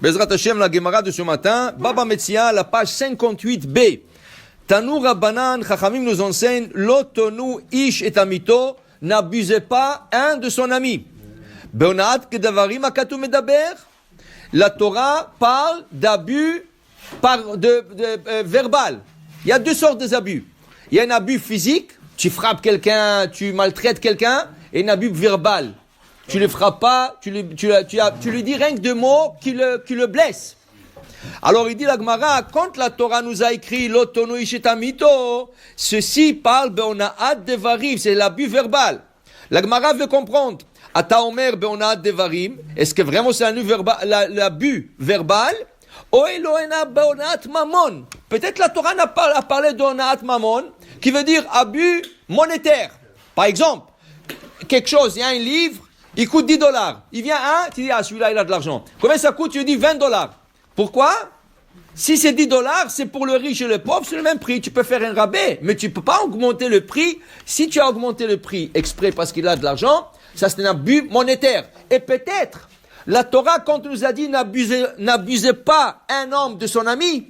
Bezrat Hashem, la Gemara de ce matin, Baba Metzia, la page 58b. Tanu Rabbanan, Chachamim nous enseigne, Lotonu ish et amito, n'abusez pas un de son ami. Beonat kedavarim akatu medaber. La Torah parle d'abus verbal. Il y a deux sortes d'abus. Il y a un abus physique, tu frappes quelqu'un, tu maltraites quelqu'un, et un abus verbal. Tu le frappes pas, tu lui dis rien que deux mots qui le blessent. Alors il dit la Gemara, quand la Torah nous a écrit l'otonu ishetamito, ceci parle beonaat devarim, c'est l'abus verbal. La Gemara veut comprendre. Ata omer beonaat devarim, est-ce que vraiment c'est l'abus verbal? O eloena beonaat mamon. Peut-être la Torah n'a pas parlé d'onaat mamon, qui veut dire abus monétaire. Par exemple, quelque chose, il y a un livre, il coûte $10. Il vient un, tu dis, ah, celui-là, il a de l'argent. Combien ça coûte? Tu lui dis $20. Pourquoi? Si c'est $10, c'est pour le riche et le pauvre, c'est le même prix. Tu peux faire un rabais, mais tu peux pas augmenter le prix. Si tu as augmenté le prix exprès parce qu'il a de l'argent, ça c'est un abus monétaire. Et peut-être, la Torah, quand nous a dit n'abusez pas un homme de son ami,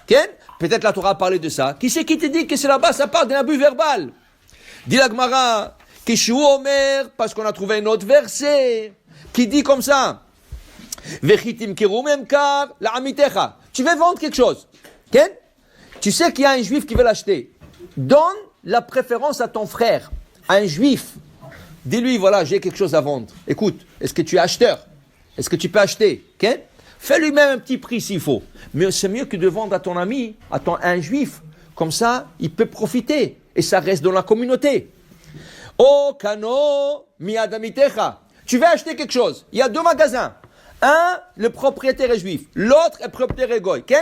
okay? Peut-être la Torah a parlé de ça. Qui c'est qui te dit que c'est là-bas, ça parle d'un abus verbal? Dit la Gemara, Kishu Omer, parce qu'on a trouvé un autre verset qui dit comme ça. Vechitim kirumem kar la amitecha. Tu veux vendre quelque chose, okay? Tu sais qu'il y a un juif qui veut l'acheter. Donne la préférence à ton frère, à un juif. Dis-lui, voilà, j'ai quelque chose à vendre. Écoute, est-ce que tu es acheteur? Est-ce que tu peux acheter? Okay? Fais-lui même un petit prix s'il faut. Mais c'est mieux que de vendre à ton ami, à un juif. Comme ça, il peut profiter. Et ça reste dans la communauté. Oh, kano, miadamitecha. Tu veux acheter quelque chose. Il y a deux magasins. Un, le propriétaire est juif. L'autre est propriétaire est goy. Okay?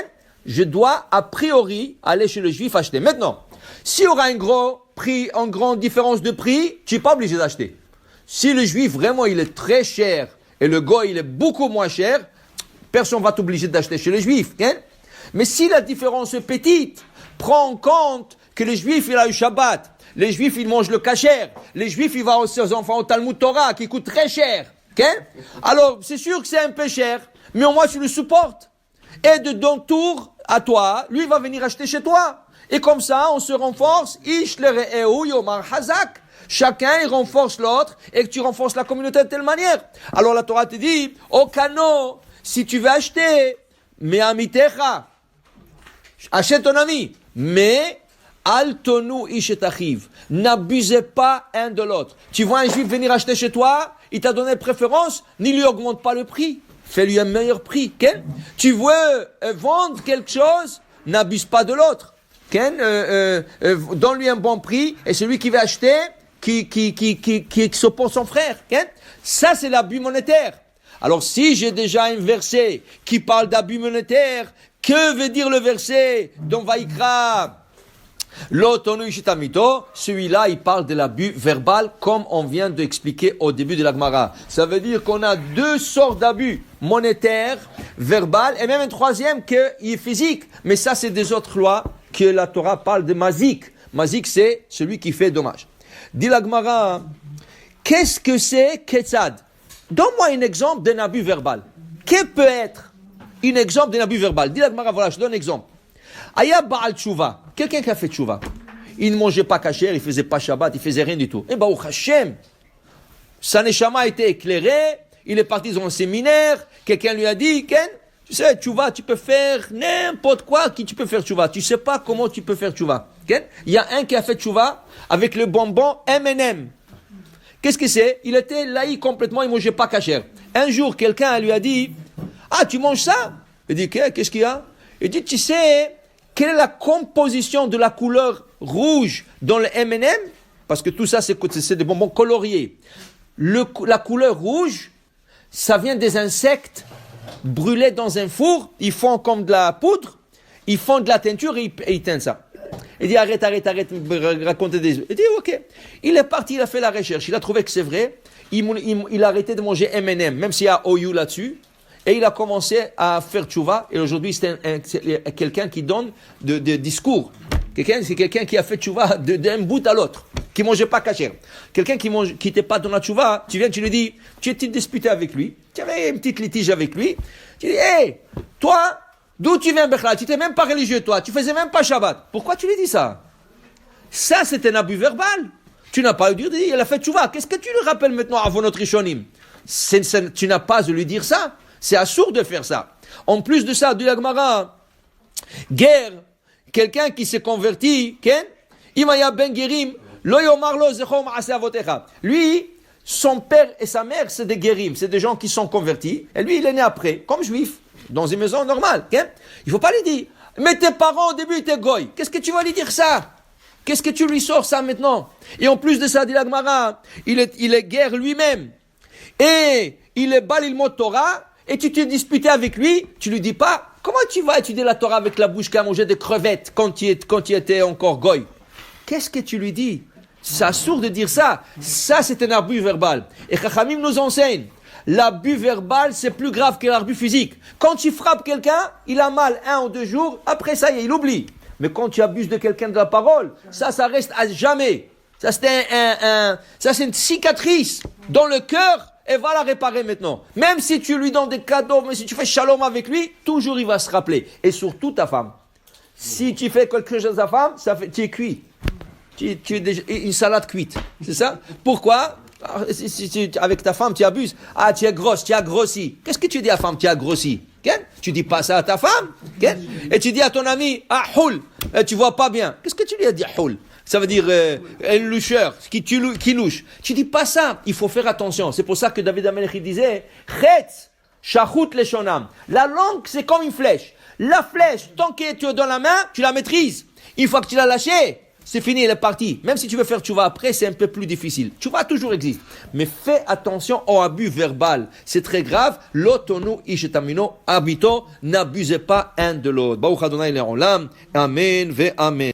Je dois, a priori, aller chez le juif acheter. Maintenant, s'il y aura une grande différence de prix, tu n'es pas obligé d'acheter. Si le juif, vraiment, il est très cher et le goy, il est beaucoup moins cher, personne ne va t'obliger d'acheter chez le juif. Okay? Mais si la différence est petite, prends en compte que le juif, il a eu Shabbat. Les juifs, ils mangent le kasher. Les juifs, ils vont aux enfants au Talmud Torah, qui coûte très cher. Okay? Alors, c'est sûr que c'est un peu cher, mais au moins tu le supportes. Et de ton tour à toi, lui va venir acheter chez toi. Et comme ça, on se renforce. Chacun, il renforce l'autre, et que tu renforces la communauté de telle manière. Alors la Torah te dit, au kano, si tu veux acheter, mais amitecha, achète ton ami, mais altonu ishetachiv, n'abusez pas un de l'autre. Tu vois un juif venir acheter chez toi, il t'a donné préférence, n'y lui augmente pas le prix. Fais-lui un meilleur prix. Okay? Tu veux vendre quelque chose, n'abuse pas de l'autre. Okay? Donne-lui un bon prix, et celui qui veut acheter, qui s'oppose son frère. Okay? Ça, c'est l'abus monétaire. Alors, si j'ai déjà un verset qui parle d'abus monétaire, que veut dire le verset dans Vaïkra? L'otonu ishitamito, celui-là, il parle de l'abus verbal, comme on vient d'expliquer au début de la Gemara. Ça veut dire qu'on a deux sortes d'abus, monétaire, verbal, et même un troisième qui est physique. Mais ça, c'est des autres lois que la Torah parle de mazik. Mazik, c'est celui qui fait dommage. Dit la Gemara, qu'est-ce que c'est ketzad? Donne-moi un exemple d'un abus verbal. Quel peut être un exemple d'un abus verbal? Dit la Gemara, voilà, je donne un exemple. Aya Baal Tshuva, quelqu'un qui a fait Tshuva. Il ne mangeait pas kasher, il faisait pas Shabbat, il faisait rien du tout. Et bah, au Hashem, sa neshama a été éclairée, il est parti dans un séminaire, quelqu'un lui a dit, Ken, tu sais, Tshuva, tu peux faire n'importe quoi qui tu peux faire Tshuva. Tu sais pas comment tu peux faire Tshuva. Ken? Il y a un qui a fait Tshuva avec le bonbon M&M. Qu'est-ce que c'est? Il était laïc complètement, il mangeait pas kasher. Un jour, quelqu'un lui a dit, ah, tu manges ça? Il dit, qu'est-ce qu'il y a? Il dit, tu sais, quelle est la composition de la couleur rouge dans le M&M? Parce que tout ça, c'est des bonbons coloriés. La couleur rouge, ça vient des insectes brûlés dans un four. Ils font comme de la poudre. Ils font de la teinture et ils teignent ça. Il dit, arrête, racontez des... Il dit, ok. Il est parti, il a fait la recherche. Il a trouvé que c'est vrai. Il a arrêté de manger M&M, même s'il y a OU là-dessus. Et il a commencé à faire tchouva. Et aujourd'hui, c'est quelqu'un qui donne de discours. C'est quelqu'un qui a fait tchouva d'un bout à l'autre. Qui ne mangeait pas kasher. Quelqu'un qui n'était pas dans la tchouva, tu viens, tu lui dis, tu étais disputé avec lui. Tu avais une petite litige avec lui. Tu dis, hé, toi, d'où tu viens, Bechla? Tu n'étais même pas religieux, toi. Tu faisais même pas Shabbat. Pourquoi tu lui dis ça? Ça, c'est un abus verbal. Tu n'as pas eu de dire, il a fait tchouva. Qu'est-ce que tu lui rappelles maintenant à notre Rishonim? Tu n'as pas à lui dire ça. C'est assourd de faire ça. En plus de ça, dit la Gemara, guerre, quelqu'un qui s'est converti, Imaya ben Gerim, lo yomar lo zechor ma'aseh avotecha. Lui, son père et sa mère, c'est des Gerim, c'est des gens qui sont convertis. Et lui, il est né après, comme juif, dans une maison normale. Il ne faut pas lui dire, mais tes parents au début étaient goy. Qu'est-ce que tu vas lui dire ça? Qu'est-ce que tu lui sors ça maintenant? Et en plus de ça, dit la Gemara, il est guerre lui-même. Et il est Balil Mot Torah, et tu t'es disputé avec lui, tu lui dis pas, comment tu vas étudier la Torah avec la bouche qui a mangé des crevettes quand tu étais encore goy? Qu'est-ce que tu lui dis? C'est assourd de dire ça. Ça, c'est un abus verbal. Et Chachamim nous enseigne, l'abus verbal, c'est plus grave que l'abus physique. Quand tu frappes quelqu'un, il a mal 1 ou 2 jours, après ça y est, il oublie. Mais quand tu abuses de quelqu'un de la parole, ça reste à jamais. Ça, c'est une cicatrice dans le cœur, et va la réparer maintenant. Même si tu lui donnes des cadeaux, mais si tu fais shalom avec lui, toujours il va se rappeler. Et surtout ta femme. Si tu fais quelque chose à ta femme, tu es cuit. Tu es déjà une salade cuite. C'est ça? Pourquoi? Si avec ta femme, tu abuses. Ah, tu es grosse, tu as grossi. Qu'est-ce que tu dis à la femme, tu as grossi? Tu dis pas ça à ta femme? Et tu dis à ton ami, ah, houl, tu vois pas bien. Qu'est-ce que tu lui as dit, houl? Ça veut dire un loucheur, qui louche. Tu dis pas ça. Il faut faire attention. C'est pour ça que David Amelech disait, chetz, shachut leshonam. La langue, c'est comme une flèche. La flèche, tant que tu es dans la main, tu la maîtrises. Une fois que tu l'as lâchée, c'est fini, elle est partie. Même si tu veux faire tchouva après, c'est un peu plus difficile. Tchouva toujours existe. Mais fais attention au abus verbal. C'est très grave. L'otonu ishetamino habito. N'abusez pas un de l'autre. Baruch Adonai le'olam. Amen ve amen.